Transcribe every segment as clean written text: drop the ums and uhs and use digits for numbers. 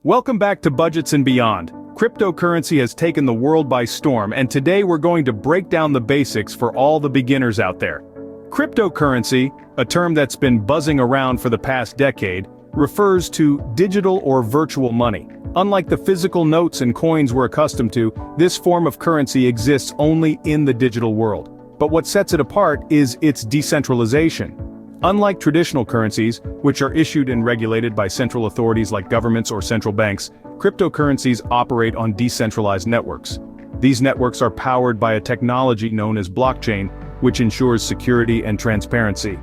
Welcome back to Budgets and Beyond. Cryptocurrency has taken the world by storm, and today we're going to break down the basics for all the beginners out there. Cryptocurrency, a term that's been buzzing around for the past decade, refers to digital or virtual money. Unlike the physical notes and coins we're accustomed to, this form of currency exists only in the digital world. But what sets it apart is its decentralization. Unlike traditional currencies, which are issued and regulated by central authorities like governments or central banks, cryptocurrencies operate on decentralized networks. These networks are powered by a technology known as blockchain, which ensures security and transparency.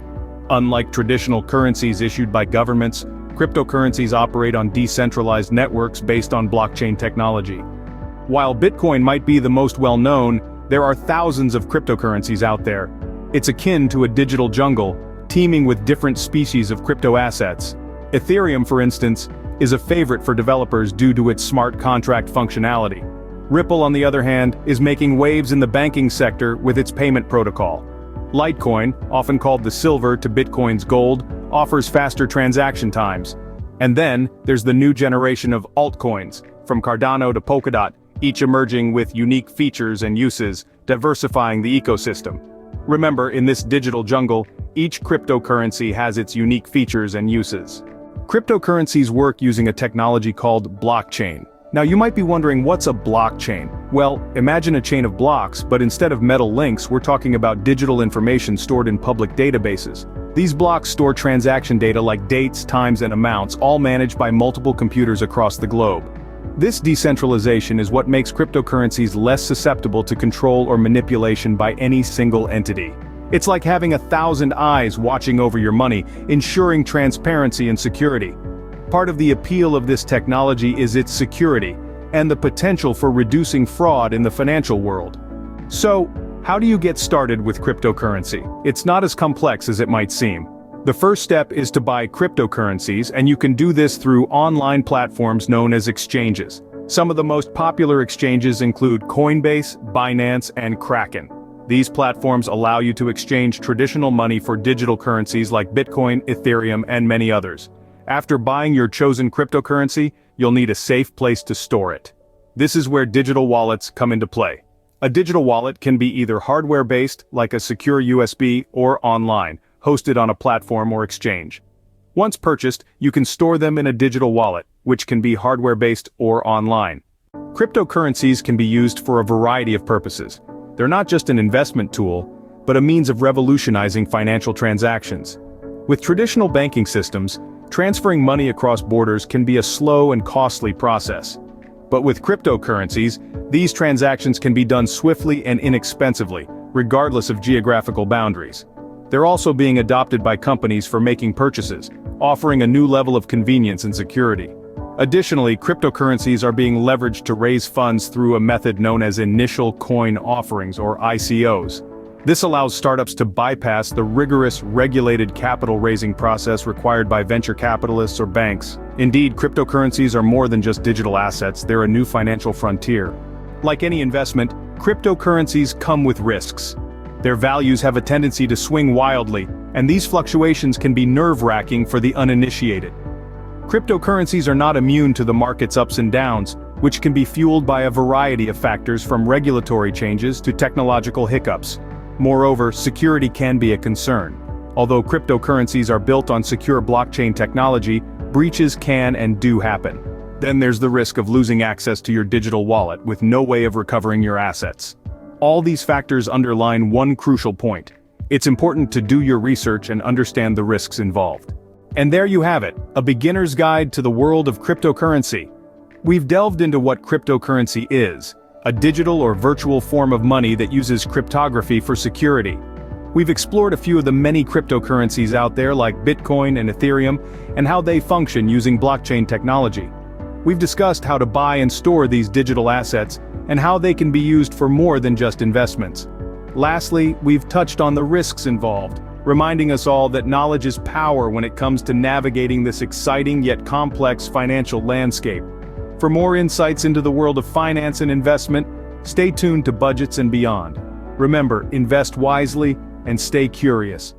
Unlike traditional currencies issued by governments, cryptocurrencies operate on decentralized networks based on blockchain technology. While Bitcoin might be the most well-known, there are thousands of cryptocurrencies out there. It's akin to a digital jungle, teeming with different species of crypto assets. Ethereum, for instance, is a favorite for developers due to its smart contract functionality. Ripple, on the other hand, is making waves in the banking sector with its payment protocol. Litecoin, often called the silver to Bitcoin's gold, offers faster transaction times. And then, there's the new generation of altcoins, from Cardano to Polkadot, each emerging with unique features and uses, diversifying the ecosystem. Remember, in this digital jungle, each cryptocurrency has its unique features and uses. Cryptocurrencies work using a technology called blockchain. Now you might be wondering, what's a blockchain? Well, imagine a chain of blocks, but instead of metal links, we're talking about digital information stored in public databases. These blocks store transaction data like dates, times, and amounts, all managed by multiple computers across the globe. This decentralization is what makes cryptocurrencies less susceptible to control or manipulation by any single entity. It's like having 1,000 eyes watching over your money, ensuring transparency and security. Part of the appeal of this technology is its security, and the potential for reducing fraud in the financial world. So, how do you get started with cryptocurrency? It's not as complex as it might seem. The first step is to buy cryptocurrencies, and you can do this through online platforms known as exchanges. Some of the most popular exchanges include Coinbase, Binance, and Kraken. These platforms allow you to exchange traditional money for digital currencies like Bitcoin, Ethereum, and many others. After buying your chosen cryptocurrency, you'll need a safe place to store it. This is where digital wallets come into play. A digital wallet can be either hardware-based, like a secure USB, or online, hosted on a platform or exchange. Once purchased, you can store them in a digital wallet, which can be hardware-based or online. Cryptocurrencies can be used for a variety of purposes. They're not just an investment tool, but a means of revolutionizing financial transactions. With traditional banking systems, transferring money across borders can be a slow and costly process. But with cryptocurrencies, these transactions can be done swiftly and inexpensively, regardless of geographical boundaries. They're also being adopted by companies for making purchases, offering a new level of convenience and security. Additionally, cryptocurrencies are being leveraged to raise funds through a method known as initial coin offerings, or ICOs. This allows startups to bypass the rigorous, regulated capital raising process required by venture capitalists or banks. Indeed, cryptocurrencies are more than just digital assets, they're a new financial frontier. Like any investment, cryptocurrencies come with risks. Their values have a tendency to swing wildly, and these fluctuations can be nerve-wracking for the uninitiated. Cryptocurrencies are not immune to the market's ups and downs, which can be fueled by a variety of factors from regulatory changes to technological hiccups. Moreover, security can be a concern. Although cryptocurrencies are built on secure blockchain technology, breaches can and do happen. Then there's the risk of losing access to your digital wallet with no way of recovering your assets. All these factors underline one crucial point. It's important to do your research and understand the risks involved. And there you have it, a beginner's guide to the world of cryptocurrency. We've delved into what cryptocurrency is, a digital or virtual form of money that uses cryptography for security. We've explored a few of the many cryptocurrencies out there like Bitcoin and Ethereum, and how they function using blockchain technology. We've discussed how to buy and store these digital assets, and how they can be used for more than just investments. Lastly, we've touched on the risks involved, reminding us all that knowledge is power when it comes to navigating this exciting yet complex financial landscape. For more insights into the world of finance and investment, stay tuned to Budgets and Beyond. Remember, invest wisely and stay curious.